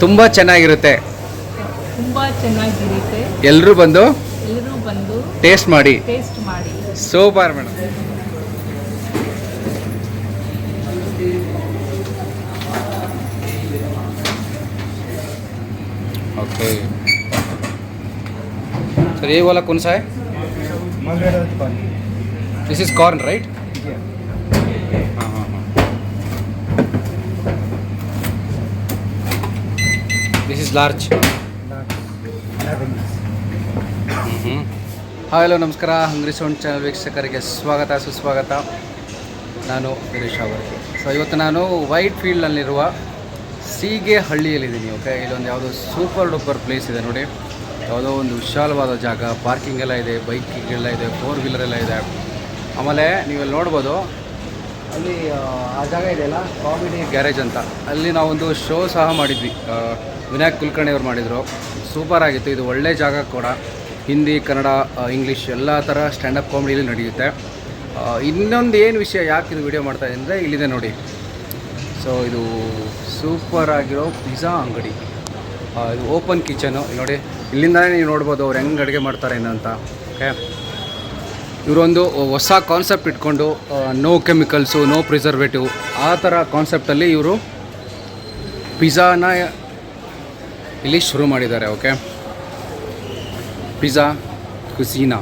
ತುಂಬ ಚೆನ್ನಾಗಿರುತ್ತೆ. ಎಲ್ಲರೂ ಬಂದು ಟೇಸ್ಟ್ ಮಾಡಿ. Super madam. ओके सर, ये वाला कौन सा है? This is corn right? हाँ हाँ हाँ. This is large. ಹಲೋ ನಮಸ್ಕಾರ. ಹಂಗ್ರಿ ಸೌಂಡ್ ಚಾನಲ್ ವೀಕ್ಷಕರಿಗೆ ಸ್ವಾಗತ ಸುಸ್ವಾಗತ. ನಾನು ವೀರೇಶ್ ಅವರು. ಸೊ ಇವತ್ತು ನಾನು ವೈಟ್ ಫೀಲ್ಡ್ನಲ್ಲಿರುವ ಸೀಗೆ ಹಳ್ಳಿಯಲ್ಲಿದ್ದೀನಿ. ಓಕೆ, ಇಲ್ಲೊಂದು ಯಾವುದೋ ಸೂಪರ್ ಡೂಪರ್ ಪ್ಲೇಸ್ ಇದೆ ನೋಡಿ. ಯಾವುದೋ ಒಂದು ವಿಶಾಲವಾದ ಜಾಗ, ಪಾರ್ಕಿಂಗ್ ಎಲ್ಲ ಇದೆ, ಬೈಕಿಗೆಲ್ಲ ಇದೆ, 4 ವೀಲರ್ ಎಲ್ಲ ಇದೆ. ಆಮೇಲೆ ನೀವೆಲ್ಲಿ ನೋಡ್ಬೋದು, ಅಲ್ಲಿ ಆ ಜಾಗ ಇದೆಯಲ್ಲ ಕಾಮಿಡಿ ಗ್ಯಾರೇಜ್ ಅಂತ, ಅಲ್ಲಿ ನಾವೊಂದು ಶೋ ಸಹ ಮಾಡಿದ್ವಿ. ವಿನಾಯಕ್ ಕುಲಕರ್ಣಿ ಅವ್ರು ಮಾಡಿದರು. ಸೂಪರ್ ಆಗಿತ್ತು. ಇದು ಒಳ್ಳೆ ಜಾಗ ಕೂಡ. ಹಿಂದಿ, ಕನ್ನಡ, ಇಂಗ್ಲೀಷ್ ಎಲ್ಲ ಥರ ಸ್ಟ್ಯಾಂಡಪ್ ಕಾಮಿಡಿಯಲ್ಲಿ ನಡೆಯುತ್ತೆ. ಇನ್ನೊಂದು ಏನು ವಿಷಯ ಯಾಕೆ ಇದು ವಿಡಿಯೋ ಮಾಡ್ತಾಯಿದ್ದೀನಿ ಅಂದರೆ, ಇಲ್ಲಿದೆ ನೋಡಿ. ಸೊ ಇದು ಸೂಪರ್ ಆಗಿರೋ ಪಿಜ್ಜಾ ಅಂಗಡಿ. ಇದು ಓಪನ್ ಕಿಚನು ನೋಡಿ. ಇಲ್ಲಿಂದಲೇ ನೀವು ನೋಡ್ಬೋದು ಅವ್ರು ಹೆಂಗೆ ಅಡುಗೆ ಮಾಡ್ತಾರೆ ಅಂತ. ಓಕೆ, ಇವರೊಂದು ಹೊಸ ಕಾನ್ಸೆಪ್ಟ್ ಇಟ್ಕೊಂಡು ನೋ ಕೆಮಿಕಲ್ಸು, ನೋ ಪ್ರಿಸರ್ವೇಟಿವ್ ಆ ಥರ ಕಾನ್ಸೆಪ್ಟಲ್ಲಿ ಇವರು ಪಿಜ್ಜಾನ ಇಲ್ಲಿ ಶುರು ಮಾಡಿದ್ದಾರೆ. Okay, pizza ಕುಸೀನಾ.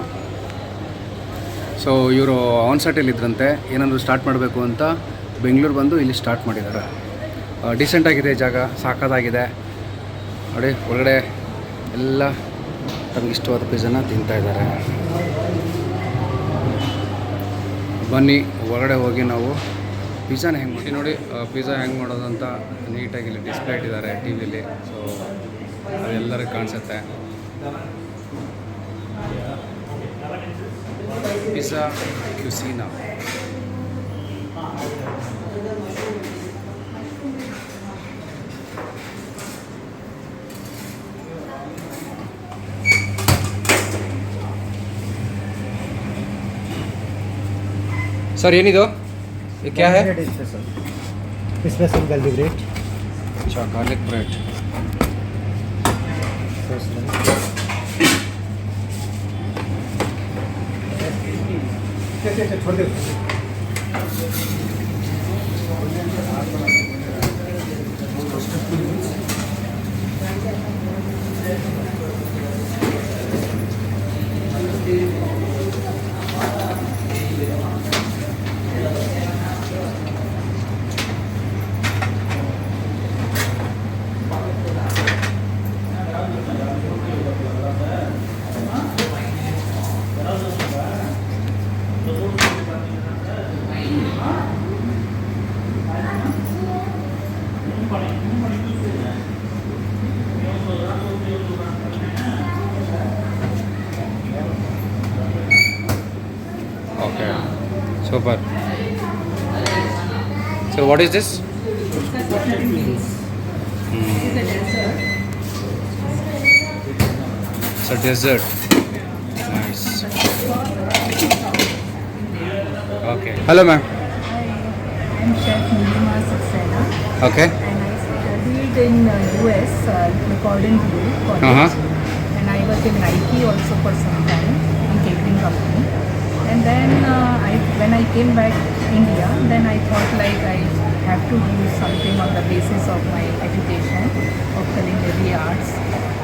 ಸೊ ಇವರು ಆನ್ಸೈಟಲ್ಲಿದ್ದರಂತೆ, ಏನಾದರೂ ಸ್ಟಾರ್ಟ್ ಮಾಡಬೇಕು ಅಂತ ಬೆಂಗಳೂರು ಬಂದು ಇಲ್ಲಿ ಸ್ಟಾರ್ಟ್ ಮಾಡಿದ್ದಾರೆ. ಡಿಸೆಂಟಾಗಿದೆ ಜಾಗ, ಸಾಕಾಗಿದೆ ನೋಡಿ. ಒಳಗಡೆ ಎಲ್ಲ ತಮಗಿಷ್ಟವಾದ ಪಿಜ್ಜಾನ ತಿಂತಾಯಿದ್ದಾರೆ. ಬನ್ನಿ ಒಳಗಡೆ ಹೋಗಿ ನಾವು ಪಿಜ್ಜಾನ ಹೆಂಗೆ ಮಾಡಿ ನೋಡಿ. ಪಿಜ್ಜಾ ಹೆಂಗೆ ಮಾಡೋದು ಅಂತ ನೀಟಾಗಿ ಇಲ್ಲಿ ಡಿಸ್ಪ್ಲೇ ಇಟ್ಟಿದ್ದಾರೆ ಟಿ ವಿಲಿ. ಸೊ ಅದೆಲ್ಲರಿಗೂ ಕಾಣಿಸುತ್ತೆ. ಪಿಜ್ಜಾ ಕ್ಯೂಸಿನಾ. सर ये नहीं दो, ये क्या है? Special garlic bread. अच्छा, गार्लिक ब्रेड. छोड़ दो. Okay, super. So what is this? It's a dessert. Nice. Okay. Hello ma'am. I'm Chef Cucina. Okay. And I studied in US, Gordon Blue College. And I was in Nike also for some time in catering company. And then when I came back India, then I thought like I have to do something on the basis of my education of culinary arts.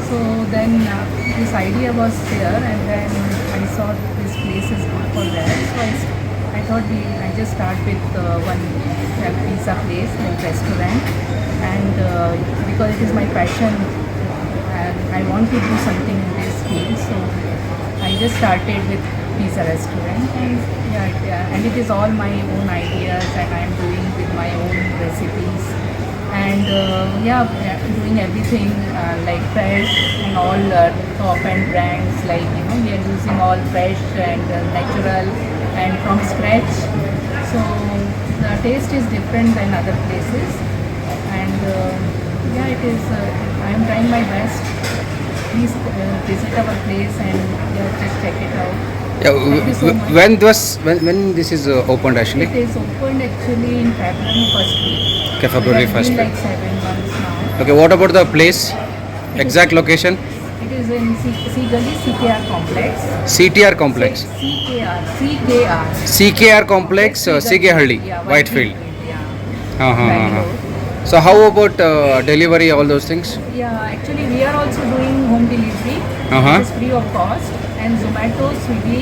So then this idea was there, and then I saw this place is good for that. So I thought I just start with one pizza place, like restaurant, and because it is my passion and I want to do something in this field, so I just started with pizza restaurant. And and it is all my own ideas, and I am doing with my own recipes, and doing everything like fresh and all top end brands, like we are using all fresh and natural and from scratch. So the taste is different than other places, and it is. I am trying my best. Please visit our place and just check it out. Yeah, when this is opened actually? It is opened actually in February 1st week. Okay, February 1st week. Like 7 months now. Okay, what about the place? Exact location? It is in C Gully CKR complex. CTR complex. CKR. CKR complex, Sigehalli, Yeah, Whitefield. Yeah. Uh-huh. Bangalore. So how about delivery, all those things? Yeah, actually we are also doing home delivery. Uh-huh. It is free of cost, and Zomato, Swiggy,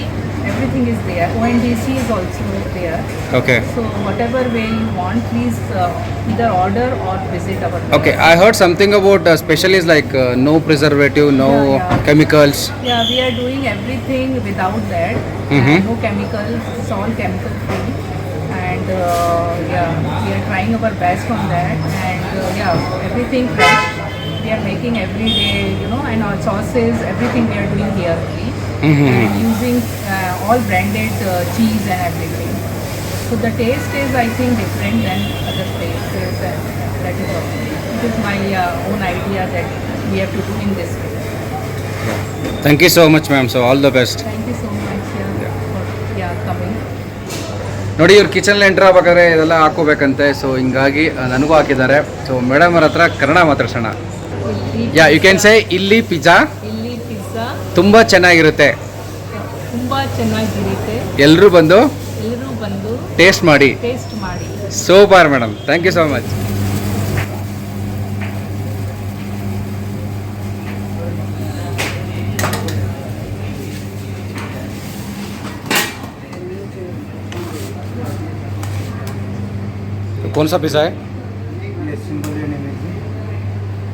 everything is there. ONDC is also there. Okay. So whatever way you want, please either order or visit our place. Okay, I heard something about special is like no preservative, no Yeah. chemicals. Yeah, we are doing everything without that. Mhm. No chemicals, it's all chemical free. And yeah, we are trying our best on that. And yeah, everything fresh. We are making every day, and our sauces, everything we are doing here only. And using all branded cheese and everything. So the taste is, I think, different than other places, and that is all. It is my own idea that we have to do in this way. Thank you so much, ma'am. So all the best. Thank you so much for coming. ನೋಡಿ ಇವ್ರು ಕಿಚನಲ್ಲಿ entry ಆಗ್ಬೇಕಾದ್ರೆ ಇದೆಲ್ಲ ಹಾಕೋಬೇಕಂತೆ. So ಹಿಂಗಾಗಿ ನನಗೂ ಹಾಕಿದ್ದಾರೆ. So madam ಅವ್ರ ಹತ್ರ ಕನ್ನಡ ಮಾತಾಡ್ಸೋಣ. ಯಾ ಯು ಕ್ಯಾನ್ ಸೇ ಇಲ್ಲಿ ಪಿಜ್ಜಾ ಇಲ್ಲಿ ಪಿಜ್ಜಾ ತುಂಬ ಚೆನ್ನಾಗಿರುತ್ತೆ. ತುಂಬಾ ಚೆನ್ನಾಗಿರುತ್ತೆ. ಎಲ್ಲರೂ ಬಂದು ಟೇಸ್ಟ್ ಮಾಡಿ. Super madam, thank you so much. कौन सा पिज़्ज़ा है? ये सिंपल लेने में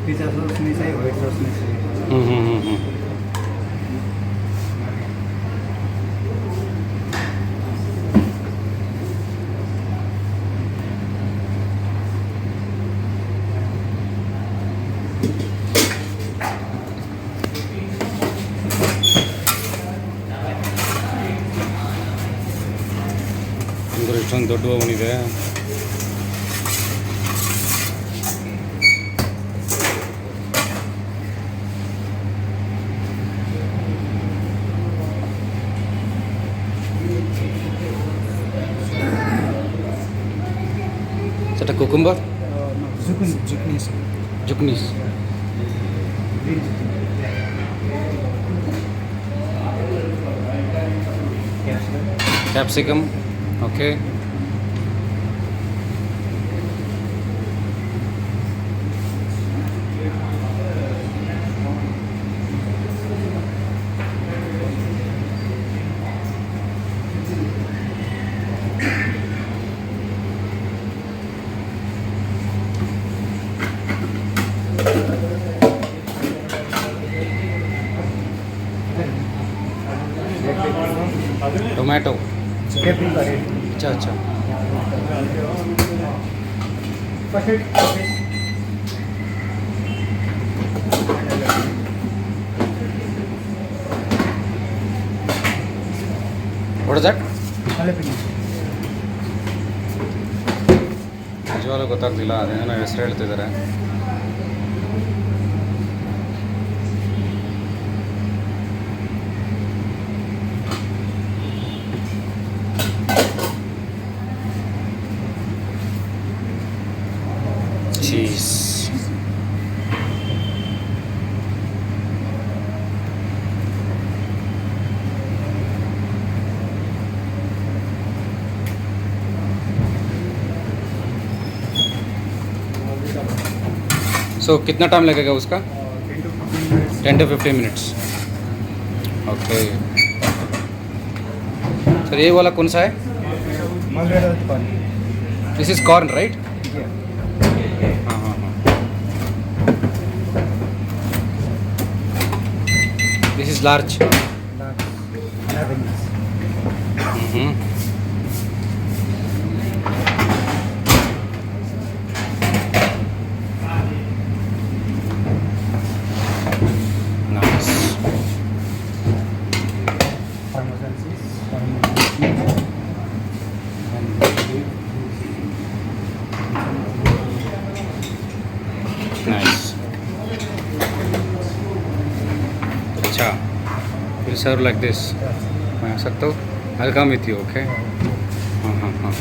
पिज़्ज़ा सॉस नहीं चाहिए, व्हाइट सॉस नहीं चाहिए। ಅಂದ್ರೆ ಇಷ್ಟೊಂದು ದೊಡ್ಡ ಓವನಿದೆ. Is that a cucumber? No, zucchini. Zucchinis. Green zucchini. Capsicum. Okay. Tomato. Paprika red. अच्छा अच्छा. What is that? Jalapeno. ನಿಜವಾಗ್ಲೂ ಗೊತ್ತಾಗ್ತಿಲ್ಲ, ಅದೇನೋ ಹೆಸರು ಹೇಳ್ತಿದ್ದಾರೆ. Cheese. So कितना टाइम लगेगा उसका? 10 to 15 minutes. ओके सर, ये वाला कौन सा है? Mulberry corn. This is corn right? Yeah. हाँ हाँ हाँ. This is large. Nice. Parmesan cheese. Nice. अच्छा, we'll serve like this. मैं आ सकता हूँ? I'll come with you, okay? हाँ हाँ हाँ.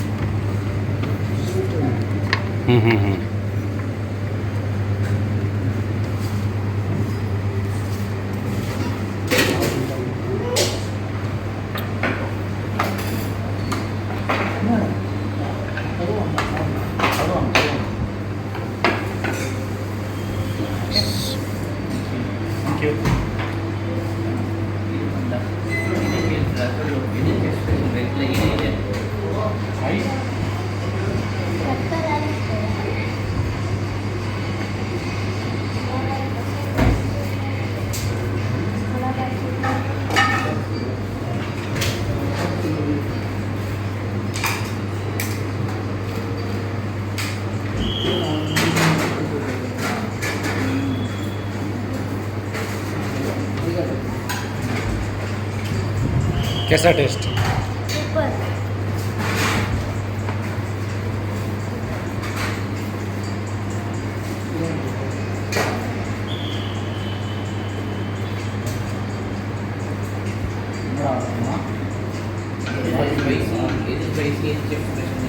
Thank you. कैसा test? It is very spicy. It is very spicy.